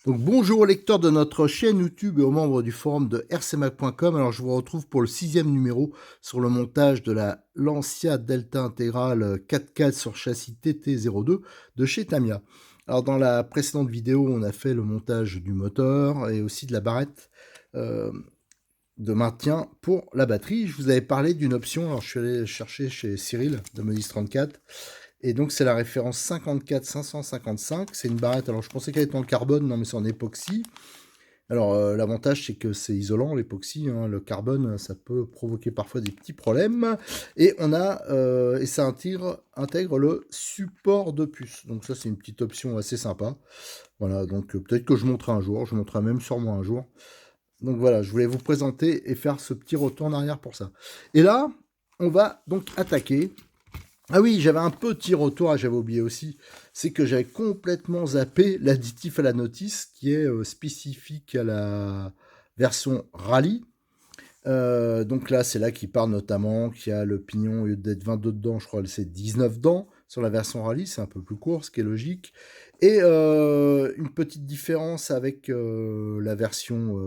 Donc bonjour aux lecteurs de notre chaîne YouTube et aux membres du forum de rcmac.com. Alors je vous retrouve pour le 6e numéro sur le montage de la Lancia Delta Intégrale 4x4 sur châssis TT02 de chez Tamiya. Alors dans la précédente vidéo, on a fait le montage du moteur et aussi de la barrette de maintien pour la batterie. Je vous avais parlé d'une option, alors je suis allé chercher chez Cyril de Modis 34. Et donc, c'est la référence 54555. C'est une barrette. Alors, je pensais qu'elle était en carbone. Non, mais c'est en époxy. Alors, l'avantage, c'est que c'est isolant, l'époxy. Hein. Le carbone, ça peut provoquer parfois des petits problèmes. Et on a, et ça intègre le support de puce. Donc, ça, c'est une petite option assez sympa. Voilà. Donc, peut-être que je montrerai un jour. Je montrerai même sûrement un jour. Donc, voilà. Je voulais vous présenter et faire ce petit retour en arrière pour ça. Et là, on va donc attaquer. Ah oui, j'avais un petit retour, j'avais oublié aussi, c'est que j'avais complètement zappé l'additif à la notice qui est spécifique à la version rallye. Donc là, c'est là qu'il parle notamment qu'il y a le pignon, au lieu d'être 22 dents, je crois que c'est 19 dents sur la version rallye, c'est un peu plus court, ce qui est logique. Et une petite différence avec la version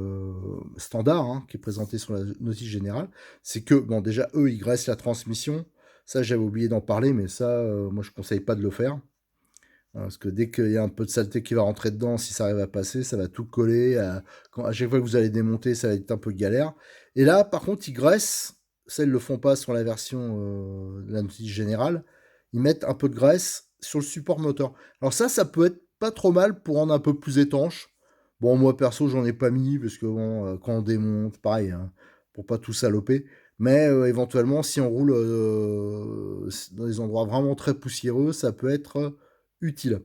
standard, hein, qui est présentée sur la notice générale, c'est que, bon, déjà, eux, ils graissent la transmission. Ça, j'avais oublié d'en parler, mais ça, moi, je ne conseille pas de le faire. Parce que dès qu'il y a un peu de saleté qui va rentrer dedans, si ça arrive à passer, ça va tout coller. À chaque fois que vous allez démonter, ça va être un peu galère. Et là, par contre, ils graissent. Ça, ils ne le font pas sur la version de la notice générale. Ils mettent un peu de graisse sur le support moteur. Alors ça peut être pas trop mal pour rendre un peu plus étanche. Bon, moi, perso, j'en ai pas mis, parce que bon, quand on démonte, pareil, hein, pour pas tout saloper. Mais éventuellement, si on roule dans des endroits vraiment très poussiéreux, ça peut être utile.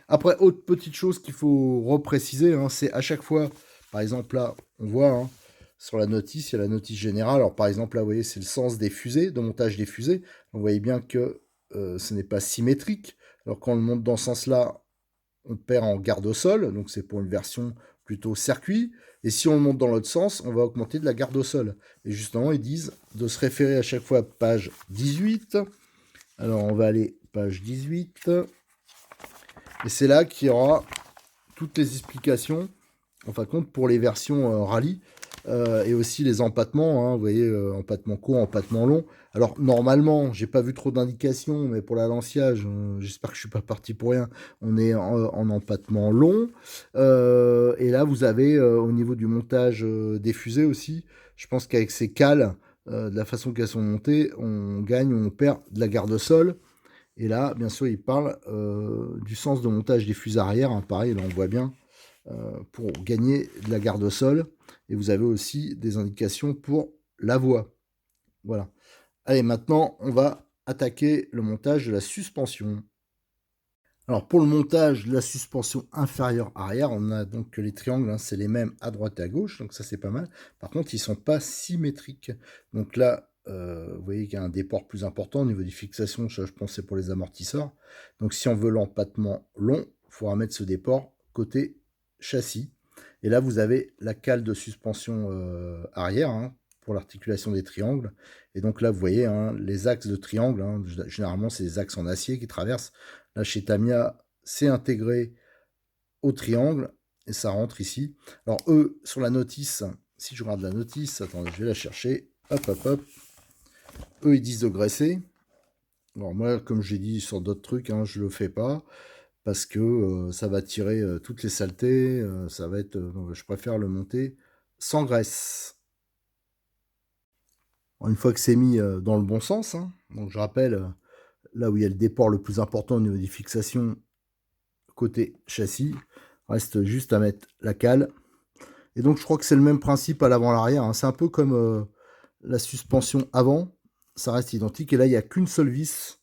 Après, autre petite chose qu'il faut repréciser, hein, c'est à chaque fois, par exemple là, on voit hein, sur la notice, il y a la notice générale. Alors par exemple là, vous voyez, c'est le sens des fusées, de montage des fusées. Vous voyez bien que ce n'est pas symétrique. Alors quand on le monte dans ce sens-là, on perd en garde au sol, donc c'est pour une version plutôt circuit. Et si on le monte dans l'autre sens, on va augmenter de la garde au sol. Et justement, ils disent de se référer à chaque fois à page 18. Alors on va aller page 18. Et c'est là qu'il y aura toutes les explications, en fin de compte, pour les versions rallye et aussi les empattements. Hein, vous voyez, empattement court, empattement long. Alors, normalement, j'ai pas vu trop d'indications, mais pour la Lancia, j'espère que je suis pas parti pour rien. On est en empattement long. Et là, vous avez, au niveau du montage des fusées aussi, je pense qu'avec ces cales, de la façon qu'elles sont montées, on gagne ou on perd de la garde au sol. Et là, bien sûr, il parle du sens de montage des fusées arrière. Hein, pareil, là, on voit bien pour gagner de la garde au sol. Et vous avez aussi des indications pour la voie. Voilà. Allez, maintenant, on va attaquer le montage de la suspension. Alors, pour le montage de la suspension inférieure arrière, on a donc que les triangles, hein, c'est les mêmes à droite et à gauche. Donc, ça, c'est pas mal. Par contre, ils ne sont pas symétriques. Donc là, vous voyez qu'il y a un déport plus important au niveau des fixations. Ça, je pense c'est pour les amortisseurs. Donc, si on veut l'empattement long, il faudra mettre ce déport côté châssis. Et là, vous avez la cale de suspension arrière hein, pour l'articulation des triangles. Et donc là, vous voyez hein, les axes de triangle. Hein, généralement, c'est des axes en acier qui traversent. Là, chez Tamiya, c'est intégré au triangle et ça rentre ici. Alors, eux, sur la notice, si je regarde la notice, attendez, je vais la chercher. Hop, hop, hop. Eux, ils disent de graisser. Alors, moi, comme j'ai dit sur d'autres trucs, hein, je le fais pas parce que ça va tirer toutes les saletés. Ça va être. Je préfère le monter sans graisse. Alors, une fois que c'est mis dans le bon sens, hein, donc je rappelle, là où il y a le déport le plus important au niveau des fixations, côté châssis, reste juste à mettre la cale. Et donc je crois que c'est le même principe à l'avant l'arrière. Hein. C'est un peu comme la suspension avant, ça reste identique. Et là, il n'y a qu'une seule vis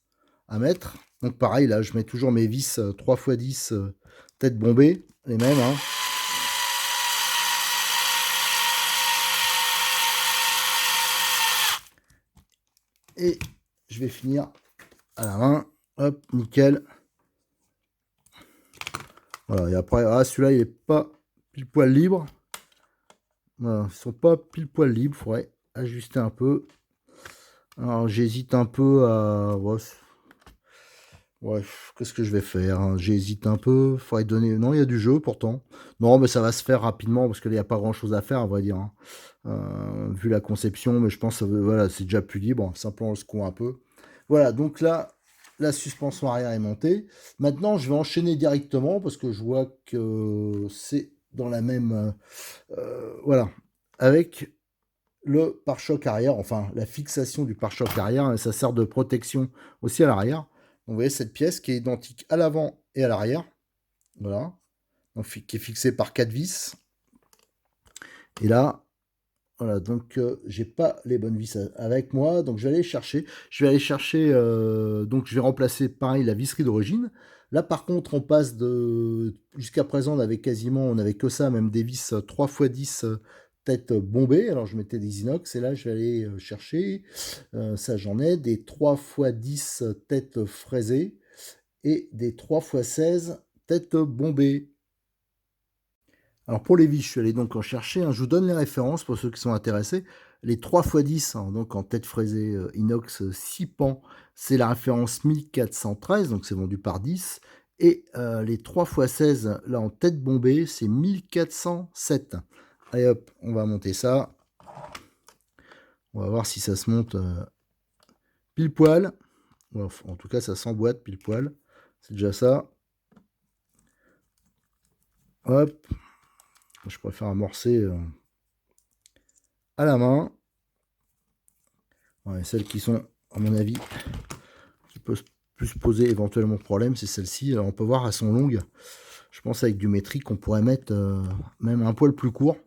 à mettre. Donc pareil, là, je mets toujours mes vis 3x10 tête bombée, les mêmes. Hein. Et je vais finir à la main. Hop, nickel. Voilà, et après, ah, celui-là, il est pas pile poil libre. Voilà, ils sont pas pile poil libres. Il faudrait ajuster un peu. Alors, j'hésite un peu à... Ouais, qu'est-ce que je vais faire, hein? J'hésite un peu. Faudrait donner... Non, il y a du jeu, pourtant. Non, mais ça va se faire rapidement, parce qu'il n'y a pas grand-chose à faire, à vrai dire, hein. Vu la conception, mais je pense que voilà, c'est déjà plus libre. Simplement, on le secoue un peu. Voilà, donc là, la suspension arrière est montée. Maintenant, je vais enchaîner directement, parce que je vois que c'est dans la même... voilà, avec le pare-choc arrière, enfin la fixation du pare-choc arrière, hein, ça sert de protection aussi à l'arrière. Donc, vous voyez cette pièce qui est identique à l'avant et à l'arrière, voilà, donc, qui est fixée par 4 vis. Et là, voilà, donc j'ai pas les bonnes vis avec moi, donc je vais aller chercher. Donc je vais remplacer pareil la visserie d'origine. Là par contre on passe de... Jusqu'à présent on avait que ça, même des vis 3x10 tête bombée. Alors je mettais des inox et là je vais aller chercher, ça j'en ai, des 3x10 têtes fraisées et des 3x16 têtes bombées. Alors pour les vis, je suis allé donc en chercher, hein. Je vous donne les références pour ceux qui sont intéressés. Les 3x10, hein, donc en tête fraisée inox 6 pans, c'est la référence 1413, donc c'est vendu par 10. Et les 3x16, là en tête bombée, c'est 1407. Allez hop, on va monter ça. On va voir si ça se monte pile poil. En tout cas, ça s'emboîte pile poil. C'est déjà ça. Hop. Je préfère amorcer à la main. Ouais, celles qui sont, à mon avis, qui peuvent plus poser éventuellement problème, c'est celle-ci. Alors on peut voir, elles sont longues. Je pense avec du métrique, on pourrait mettre même un poil plus court.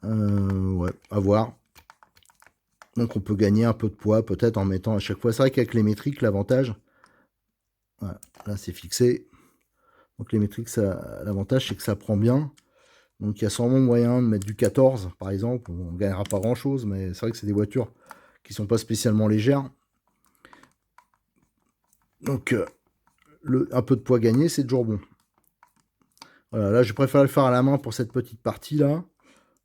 Ouais, à voir. Donc on peut gagner un peu de poids peut-être en mettant à chaque fois. C'est vrai qu'avec les métriques, l'avantage, voilà, là c'est fixé. Donc les métriques, l'avantage c'est que ça prend bien. Donc il y a sûrement moyen de mettre du 14 par exemple. On ne gagnera pas grand chose, mais c'est vrai que c'est des voitures qui sont pas spécialement légères. Donc un peu de poids gagné, c'est toujours bon. Voilà, là je préfère le faire à la main pour cette petite partie là.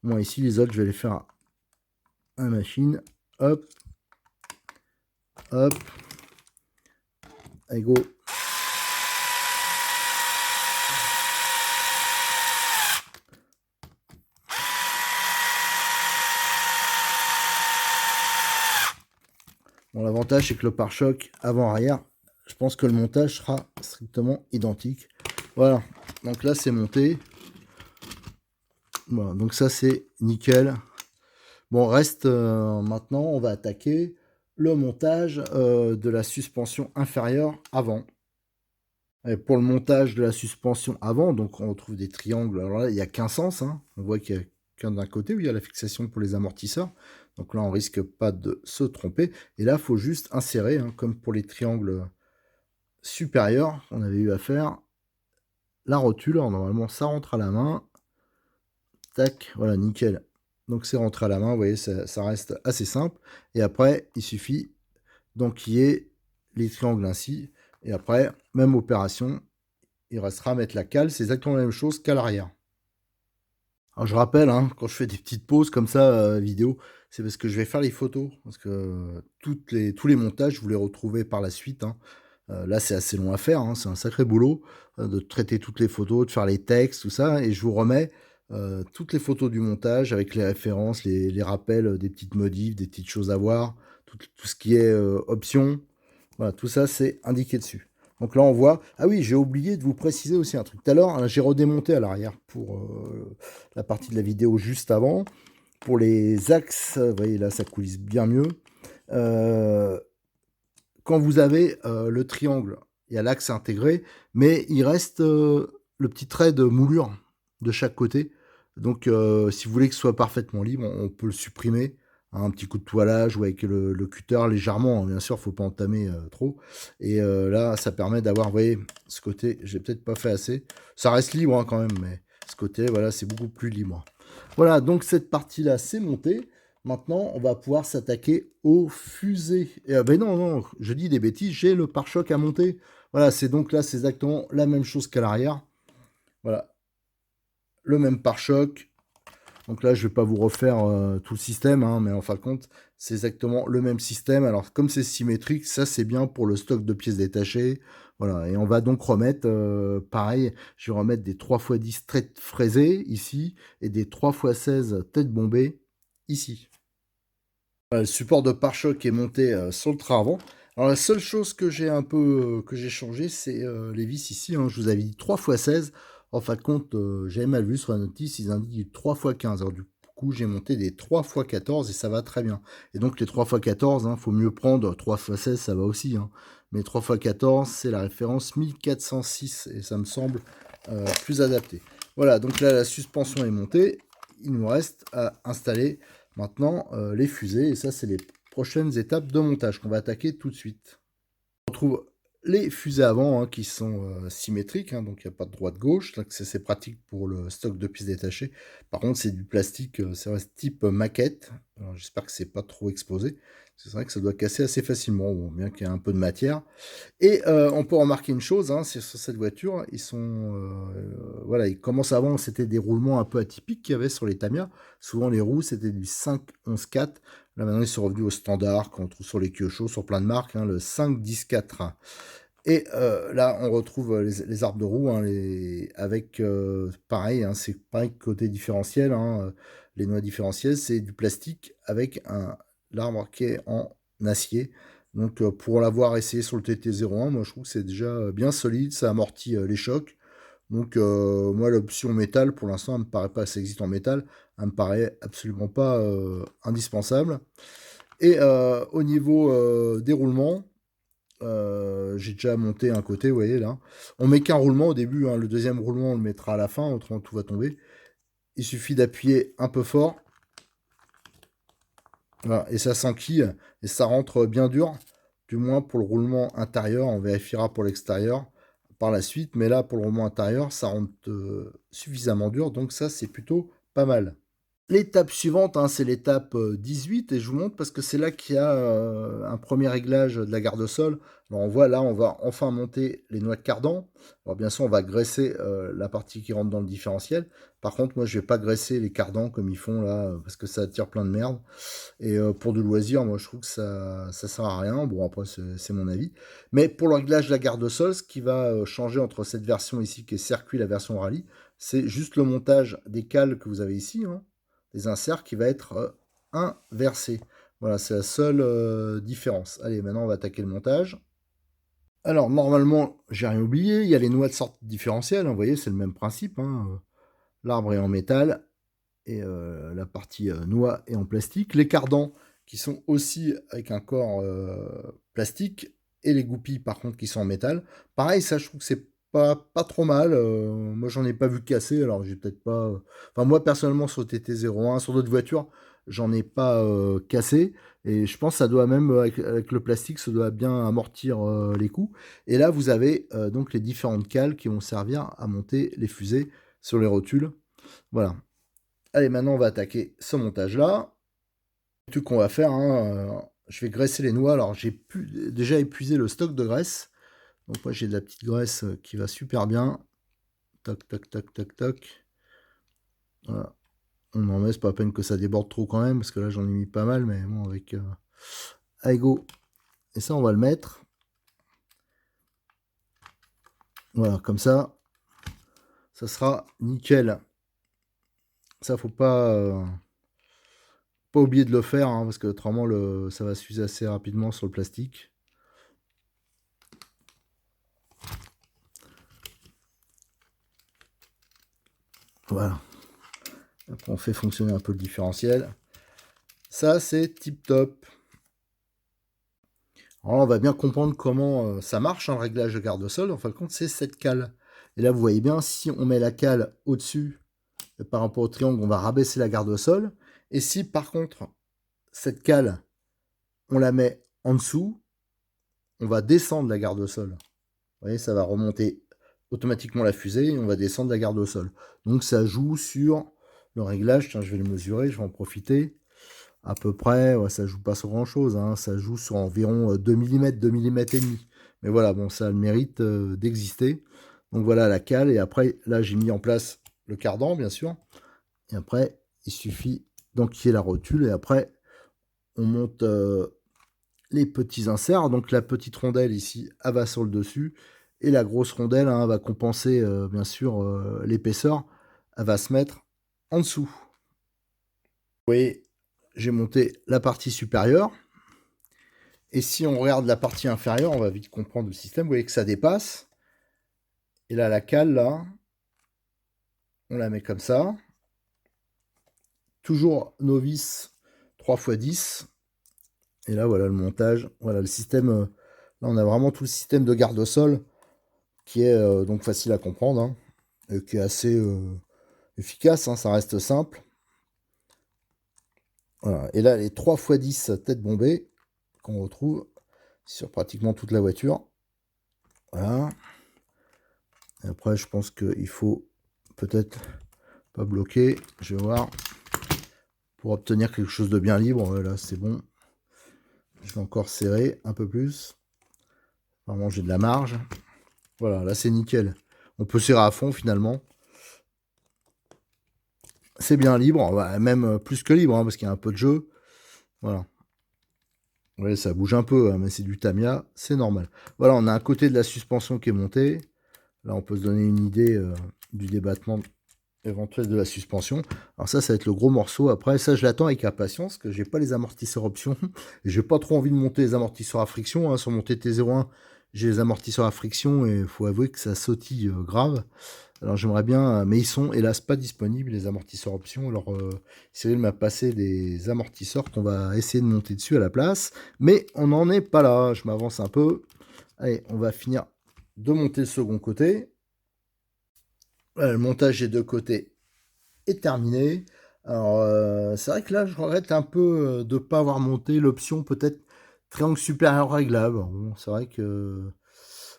Moi ici les autres je vais les faire à la machine. Hop. Hop. Allez go. Bon, l'avantage c'est que le pare-choc avant-arrière, je pense que le montage sera strictement identique. Voilà, donc là c'est monté. Voilà, donc ça c'est nickel. Bon, reste maintenant, on va attaquer le montage de la suspension inférieure avant. Et pour le montage de la suspension avant, donc on retrouve des triangles. Alors là, il n'y a qu'un sens, hein. On voit qu'il y a qu'un d'un côté où il y a la fixation pour les amortisseurs. Donc là, on risque pas de se tromper. Et là, il faut juste insérer, hein, comme pour les triangles supérieurs, on avait eu à faire la rotule. Alors normalement, ça rentre à la main. Tac, voilà, nickel. Donc c'est rentré à la main, vous voyez, ça reste assez simple. Et après, il suffit d'enquiller les triangles ainsi. Et après, même opération, il restera à mettre la cale. C'est exactement la même chose qu'à l'arrière. Alors je rappelle, hein, quand je fais des petites pauses comme ça, vidéo, c'est parce que je vais faire les photos. Parce que tous les montages, vous les retrouvez par la suite, hein. Là, c'est assez long à faire, hein, c'est un sacré boulot de traiter toutes les photos, de faire les textes, tout ça. Et je vous remets toutes les photos du montage avec les références, les rappels des petites modifs, des petites choses à voir, tout ce qui est options. Voilà, tout ça, c'est indiqué dessus. Donc là, on voit... Ah oui, j'ai oublié de vous préciser aussi un truc. Tout à l'heure, hein, j'ai redémonté à l'arrière pour la partie de la vidéo juste avant. Pour les axes, vous voyez, là, ça coulisse bien mieux. Quand vous avez le triangle, il y a l'axe intégré, mais il reste le petit trait de moulure de chaque côté. Donc, si vous voulez que ce soit parfaitement libre, on peut le supprimer. Un petit coup de toilage ou avec le cutter légèrement, hein, bien sûr, il ne faut pas entamer trop. Et là, ça permet d'avoir, vous voyez, ce côté, j'ai peut-être pas fait assez. Ça reste libre hein, quand même, mais ce côté, voilà, c'est beaucoup plus libre. Voilà, donc cette partie-là, c'est monté. Maintenant, on va pouvoir s'attaquer aux fusées. Et, ben non, non, je dis des bêtises, j'ai le pare-choc à monter. Voilà, c'est donc là, c'est exactement la même chose qu'à l'arrière. Voilà, le même pare-choc. Donc là, je ne vais pas vous refaire tout le système, hein, mais en fin de compte, c'est exactement le même système. Alors, comme c'est symétrique, ça, c'est bien pour le stock de pièces détachées. Voilà, et on va donc remettre, pareil, je vais remettre des 3x10 têtes fraisées ici, et des 3x16 têtes bombées ici. Le support de pare-choc est monté sur le train avant. Alors la seule chose que j'ai un peu que j'ai changé, c'est les vis ici, hein. Je vous avais dit 3x16. En fin de compte, j'avais mal vu sur la notice, ils indiquent 3x15. Alors du coup, j'ai monté des 3x14 et ça va très bien. Et donc les 3x14, hein, faut mieux prendre 3x16, ça va aussi, hein. Mais 3x14, c'est la référence 1406 et ça me semble plus adapté. Voilà, donc là la suspension est montée. Il nous reste à installer maintenant les fusées, et ça c'est les prochaines étapes de montage qu'on va attaquer tout de suite. On retrouve les fusées avant, hein, qui sont symétriques, hein, donc il n'y a pas de droite-gauche, donc c'est pratique pour le stock de pièces détachées. Par contre c'est du plastique, ça reste type maquette, j'espère que c'est pas trop exposé, c'est vrai que ça doit casser assez facilement, bon, bien qu'il y ait un peu de matière. Et on peut remarquer une chose, hein, c'est sur cette voiture, ils sont, voilà, ils commencent avant, c'était des roulements un peu atypiques qu'il y avait sur les Tamiya. Souvent les roues c'était du 5-11-4. Là maintenant ils sont revenus au standard qu'on trouve sur les Kyosho, sur plein de marques, hein, le 5-10-4. Et là on retrouve les arbres de roues, hein, avec pareil, hein, c'est pareil côté différentiel, hein, les noix différentielles, c'est du plastique avec l'arbre qui est en acier. Donc pour l'avoir essayé sur le TT01, moi je trouve que c'est déjà bien solide, ça amortit les chocs. Donc moi l'option métal pour l'instant elle me paraît pas, ça existe en métal, elle me paraît absolument pas indispensable. Et au niveau des roulements, j'ai déjà monté un côté, vous voyez là. On met qu'un roulement au début, hein, le deuxième roulement on le mettra à la fin, autrement tout va tomber. Il suffit d'appuyer un peu fort. Voilà, et ça s'enquille et ça rentre bien dur, du moins pour le roulement intérieur. On vérifiera pour l'extérieur par la suite, mais là pour le roulement intérieur, ça rentre suffisamment dur, donc ça c'est plutôt pas mal. L'étape suivante, hein, c'est l'étape 18 et je vous montre parce que c'est là qu'il y a un premier réglage de la garde-sol. Alors on voit là, on va enfin monter les noix de cardan. Alors bien sûr, on va graisser la partie qui rentre dans le différentiel. Par contre, moi, je vais pas graisser les cardans comme ils font là parce que ça attire plein de merde. Et pour du loisir, moi, je trouve que ça sert à rien. Bon, après, c'est mon avis. Mais pour le réglage de la garde-sol, ce qui va changer entre cette version ici qui est circuit et la version rallye, c'est juste le montage des cales que vous avez ici, hein, des inserts qui va être inversé. Voilà, c'est la seule différence. Allez, maintenant on va attaquer le montage. Alors normalement, j'ai rien oublié, il y a les noix de sortie différentielle, hein, vous voyez, c'est le même principe, hein. L'arbre est en métal et la partie noix est en plastique. Les cardans qui sont aussi avec un corps plastique et les goupilles par contre qui sont en métal. Pareil, ça je trouve que c'est pas trop mal. Moi j'en ai pas vu casser, alors j'ai peut-être pas. Enfin moi personnellement sur le TT01, sur d'autres voitures, j'en ai pas cassé. Et je pense que ça doit même, avec le plastique, ça doit bien amortir les coups. Et là vous avez donc les différentes cales qui vont servir à monter les fusées sur les rotules. Voilà. Allez, maintenant on va attaquer ce montage-là. Le truc qu'on va faire, hein, je vais graisser les noix. Alors j'ai déjà épuisé le stock de graisse. Donc moi j'ai de la petite graisse qui va super bien. Tac, tac, tac, tac, tac. Voilà. On en met, c'est pas la peine que ça déborde trop quand même, parce que là j'en ai mis pas mal, mais bon, avec Aigo. Et ça on va le mettre. Voilà, comme ça sera nickel. Ça faut pas oublier de le faire, hein, parce que autrement ça va s'user assez rapidement sur le plastique. Voilà. Après, on fait fonctionner un peu le différentiel. Ça, c'est tip top. Alors, on va bien comprendre comment ça marche, un réglage de garde-sol. En fin de compte, c'est cette cale. Et là, vous voyez bien, si on met la cale au-dessus, par rapport au triangle, on va rabaisser la garde-sol. Et si, par contre, cette cale, on la met en dessous, on va descendre la garde-sol. Vous voyez, ça va remonter automatiquement la fusée et on va descendre la garde-sol. Donc, ça joue sur le réglage. Tiens, je vais le mesurer, je vais en profiter. à peu près, ouais, ça joue pas sur grand-chose, hein, ça joue sur environ 2 millimètres, 2 millimètres et demi. Mais voilà, bon, ça a le mérite d'exister. Donc voilà la cale, et après, là, j'ai mis en place le cardan, bien sûr. Et après, il suffit d'enquiller la rotule, et après, on monte les petits inserts. Donc la petite rondelle ici, elle va sur le dessus, et la grosse rondelle, hein, va compenser, bien sûr, l'épaisseur. Elle va se mettre en dessous. Vous voyez, j'ai monté la partie supérieure. Et si on regarde la partie inférieure, on va vite comprendre le système. Vous voyez que ça dépasse. Et là, la cale, là, on la met comme ça. Toujours nos vis 3x10. Et là, voilà le montage. Voilà le système. Là, on a vraiment tout le système de garde au sol qui est donc facile à comprendre, hein, et qui est assez efficace, hein, ça reste simple. Voilà. Et là, les 3x10 têtes bombées qu'on retrouve sur pratiquement toute la voiture. Voilà. Et après, je pense qu'il faut peut-être pas bloquer. Je vais voir. Pour obtenir quelque chose de bien libre, là, c'est bon. Je vais encore serrer un peu plus. Vraiment, j'ai de la marge. Voilà, là, c'est nickel. On peut serrer à fond, finalement. C'est bien libre, même plus que libre, hein, parce qu'il y a un peu de jeu. Voilà. Ouais, ça bouge un peu, hein, mais c'est du Tamiya, c'est normal. Voilà, on a un côté de la suspension qui est monté. Là, on peut se donner une idée du débattement éventuel de la suspension. Alors ça va être le gros morceau. Après, ça, je l'attends avec impatience, parce que j'ai pas les amortisseurs options. Et j'ai pas trop envie de monter les amortisseurs à friction, hein. Sur mon TT01, j'ai les amortisseurs à friction, et il faut avouer que ça sautille grave. Alors j'aimerais bien, mais ils sont hélas pas disponibles, les amortisseurs options. Alors Cyril m'a passé des amortisseurs qu'on va essayer de monter dessus à la place, mais on n'en est pas là. Je m'avance un peu. Allez, on va finir de monter le second côté. Voilà, le montage des deux côtés est terminé. Alors c'est vrai que là je regrette un peu de ne pas avoir monté l'option peut-être triangle supérieur réglable. Bon, c'est vrai que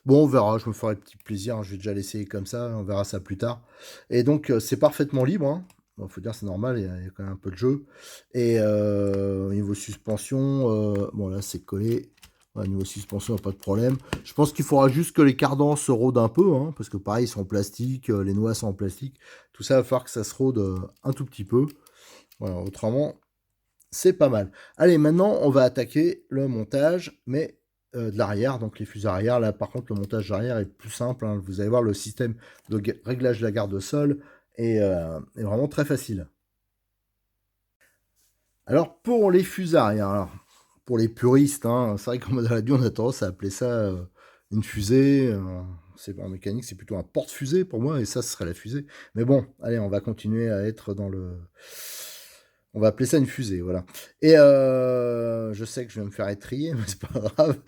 bon, on verra, je me ferai le petit plaisir, hein, je vais déjà l'essayer comme ça, on verra ça plus tard. Et donc, c'est parfaitement libre, hein. Bon, faut dire, c'est normal, il y a quand même un peu de jeu. Et au niveau suspension, bon là, c'est collé. Ouais, niveau suspension, pas de problème. Je pense qu'il faudra juste que les cardans se rôdent un peu, hein, parce que pareil, ils sont en plastique, les noix sont en plastique. Tout ça, il va falloir que ça se rôde un tout petit peu. Voilà, autrement, c'est pas mal. Allez, maintenant, on va attaquer le montage, mais de l'arrière, donc les fusées arrière. Là, par contre, le montage arrière est plus simple, hein. Vous allez voir, le système de réglage de la garde au sol est vraiment très facile. Alors, pour les fusées arrière, alors, pour les puristes, hein, c'est vrai qu'en mode radio, on a tendance à appeler ça une fusée. En mécanique, c'est plutôt un porte-fusée pour moi, et ça, ce serait la fusée. Mais bon, allez, on va continuer à être dans le... On va appeler ça une fusée, voilà. Et je sais que je vais me faire étriller, mais c'est pas grave.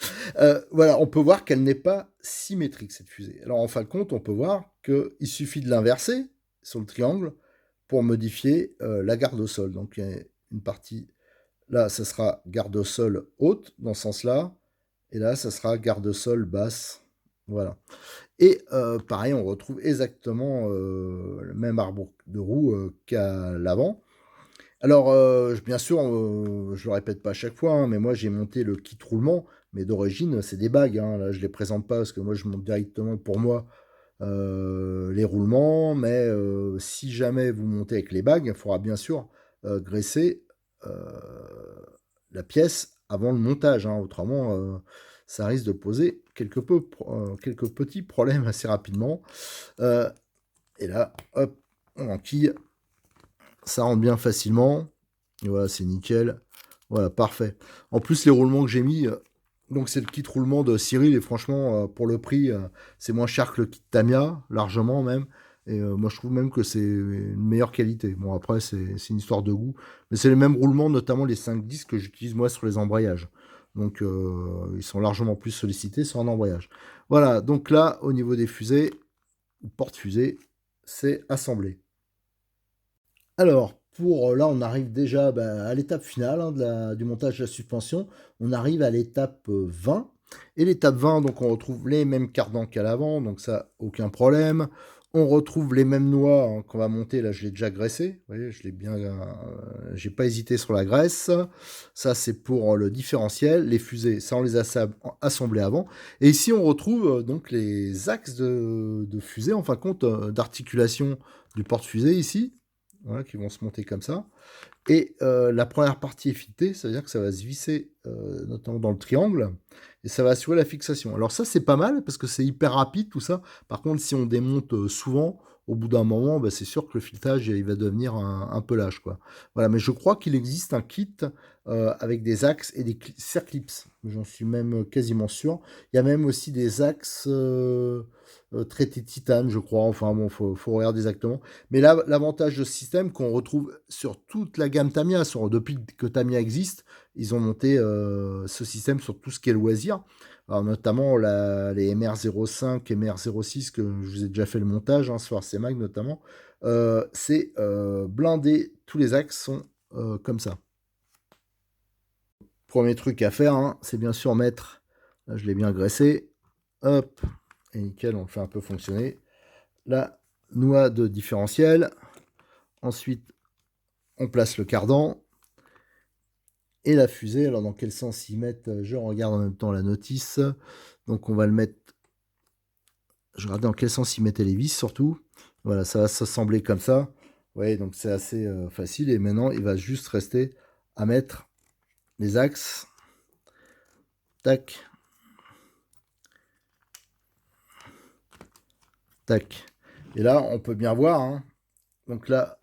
Voilà, on peut voir qu'elle n'est pas symétrique, cette fusée. Alors, en fin de compte, on peut voir qu'il suffit de l'inverser sur le triangle pour modifier la garde au sol. Donc, il y a une partie... Là, ça sera garde au sol haute, dans ce sens-là. Et là, ça sera garde au sol basse. Voilà. Et pareil, on retrouve exactement le même arbre de roue qu'à l'avant. Alors, bien sûr, je le répète pas à chaque fois, hein, mais moi j'ai monté le kit roulement, mais d'origine c'est des bagues, hein. Là, je les présente pas parce que moi je monte directement pour moi les roulements, mais si jamais vous montez avec les bagues, il faudra bien sûr graisser euh, la pièce avant le montage, hein. Autrement, ça risque de poser quelques petits problèmes assez rapidement. Euh, et là, hop, on enquille, ça rentre bien facilement. Et voilà, c'est nickel. Voilà, parfait. En plus, les roulements que j'ai mis, donc c'est le kit roulement de Cyril, et franchement, pour le prix, c'est moins cher que le kit Tamiya, largement même. Et moi, je trouve même que c'est une meilleure qualité. Bon, après, c'est une histoire de goût. Mais c'est les mêmes roulements, notamment les 5-10 que j'utilise moi sur les embrayages. Donc, ils sont largement plus sollicités sur un embrayage. Voilà, donc là, au niveau des fusées, ou porte-fusées, c'est assemblé. Alors, là, on arrive déjà à l'étape finale, hein, du montage de la suspension. On arrive à l'étape 20. Et l'étape 20, donc on retrouve les mêmes cardans qu'à l'avant, donc ça, aucun problème. On retrouve les mêmes noix, hein, qu'on va monter. Là, je l'ai déjà graissé. Vous voyez, je l'ai bien, j'ai pas hésité sur la graisse. Ça, c'est pour le différentiel. Les fusées, ça, on les a assemblés avant. Et ici, on retrouve donc les axes de fusée, en fin de compte, d'articulation du porte-fusée ici. Voilà, qui vont se monter comme ça. Et la première partie est filetée, ça veut dire que ça va se visser notamment dans le triangle, et ça va assurer la fixation. Alors ça, c'est pas mal, parce que c'est hyper rapide tout ça. Par contre, si on démonte souvent, au bout d'un moment, bah, c'est sûr que le filetage il va devenir un peu lâche, quoi. Voilà, mais je crois qu'il existe un kit avec des axes et des circlips. J'en suis même quasiment sûr. Il y a même aussi des axes traités titane, je crois. Enfin bon, faut regarder exactement. Mais là, l'avantage de ce système qu'on retrouve sur toute la gamme Tamiya, depuis que Tamiya existe, ils ont monté ce système sur tout ce qui est loisir. Alors, notamment les MR05 et MR06 que je vous ai déjà fait le montage, hein, sur RC Mag notamment. C'est blindé, tous les axes sont comme ça. Premier truc à faire, hein, c'est bien sûr mettre, là je l'ai bien graissé, hop, et nickel, on le fait un peu fonctionner. La noix de différentiel. Ensuite, on place le cardan et la fusée. Alors, dans quel sens y mettre? Je regarde en même temps la notice. Donc, on va le mettre. Je regarde dans quel sens y mettait les vis, surtout. Voilà, ça va s'assembler comme ça. Vous voyez, donc c'est assez facile. Et maintenant, il va juste rester à mettre les axes. Tac. Tac. Et là, on peut bien voir, hein. Donc là,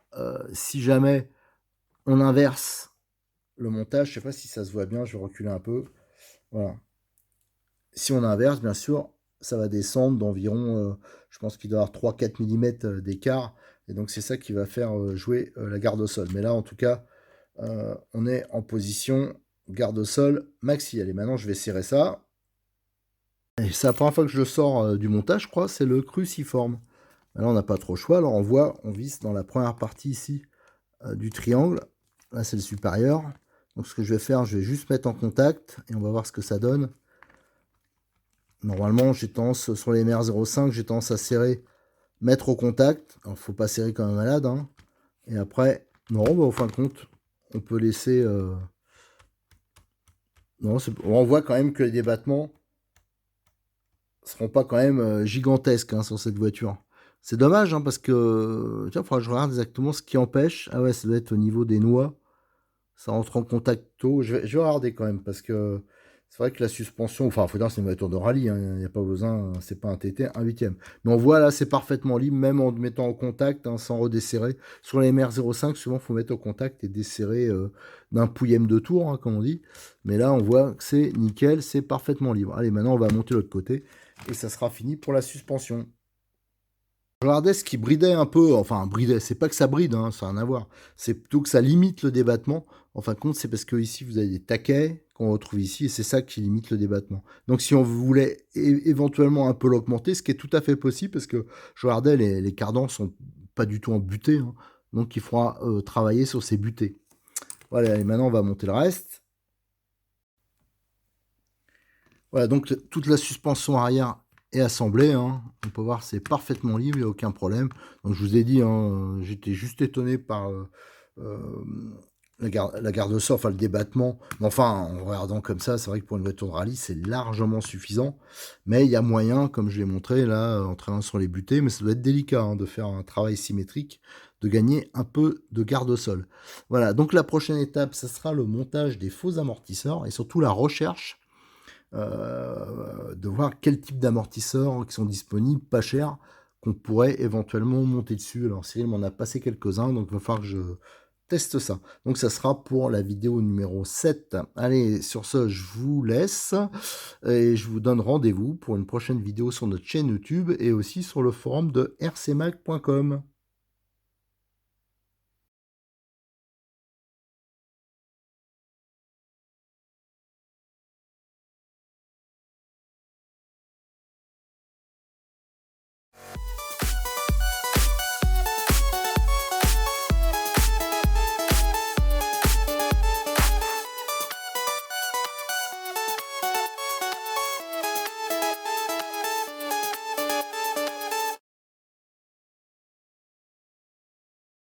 si jamais on inverse le montage, je sais pas si ça se voit bien, je vais reculer un peu. Voilà. Si on inverse, bien sûr, ça va descendre d'environ, je pense qu'il doit y avoir 3-4 mm d'écart. Et donc, c'est ça qui va faire jouer la garde au sol. Mais là, en tout cas, on est en position garde au sol maxi. Allez, maintenant, je vais serrer ça. Et c'est la première fois que je le sors du montage, je crois, c'est le cruciforme. Là, on n'a pas trop le choix. Alors, on visse dans la première partie ici du triangle. Là, c'est le supérieur. Donc, ce que je vais faire, je vais juste mettre en contact et on va voir ce que ça donne. Normalement, j'ai tendance, sur les MR05, j'ai tendance à serrer, mettre au contact. Alors, faut pas serrer comme un malade, hein. Et après, non, bah, au fin de compte, on peut laisser... Non, on voit quand même que les débattements seront pas quand même gigantesques, hein, sur cette voiture. C'est dommage, hein, parce que... Tiens, il faudra que je regarde exactement ce qui empêche. Ah ouais, ça doit être au niveau des noix. Ça rentre en contact tôt. Je vais regarder quand même, parce que c'est vrai que la suspension, enfin, il faut dire que c'est une voiture de rallye, hein, il n'y a pas besoin, c'est pas un TT, un huitième. Mais on voit là, c'est parfaitement libre, même en mettant en contact, hein, sans redesserrer. Sur les MR05, souvent, il faut mettre au contact et desserrer d'un pouillème de tour, hein, comme on dit. Mais là, on voit que c'est nickel, c'est parfaitement libre. Allez, maintenant, on va monter l'autre côté, et ça sera fini pour la suspension. Je regardais ce qui bridait un peu, enfin bridait, c'est pas que ça bride, hein, ça n'a rien à voir. C'est plutôt que ça limite le débattement. En fin de compte, c'est parce que ici vous avez des taquets qu'on retrouve ici et c'est ça qui limite le débattement. Donc si on voulait éventuellement un peu l'augmenter, ce qui est tout à fait possible parce que je regardais, les cardans sont pas du tout en butée, hein, donc il faudra travailler sur ces butées. Voilà, et maintenant on va monter le reste. Voilà, donc toute la suspension arrière est assemblée, hein. On peut voir c'est parfaitement libre, il n'y a aucun problème. Donc je vous ai dit, hein, j'étais juste étonné par la garde-sol, enfin le débattement. Mais enfin, en regardant comme ça, c'est vrai que pour une voiture de rallye, c'est largement suffisant. Mais il y a moyen, comme je l'ai montré là, en travaillant sur les butées, mais ça doit être délicat, hein, de faire un travail symétrique, de gagner un peu de garde-sol. Voilà, donc la prochaine étape, ça sera le montage des faux amortisseurs et surtout la recherche de voir quel type d'amortisseurs qui sont disponibles, pas chers, qu'on pourrait éventuellement monter dessus. Alors Cyril m'en a passé quelques-uns, donc il va falloir que je teste ça. Donc ça sera pour la vidéo numéro 7. Allez, sur ce, je vous laisse et je vous donne rendez-vous pour une prochaine vidéo sur notre chaîne YouTube et aussi sur le forum de rcmag.com.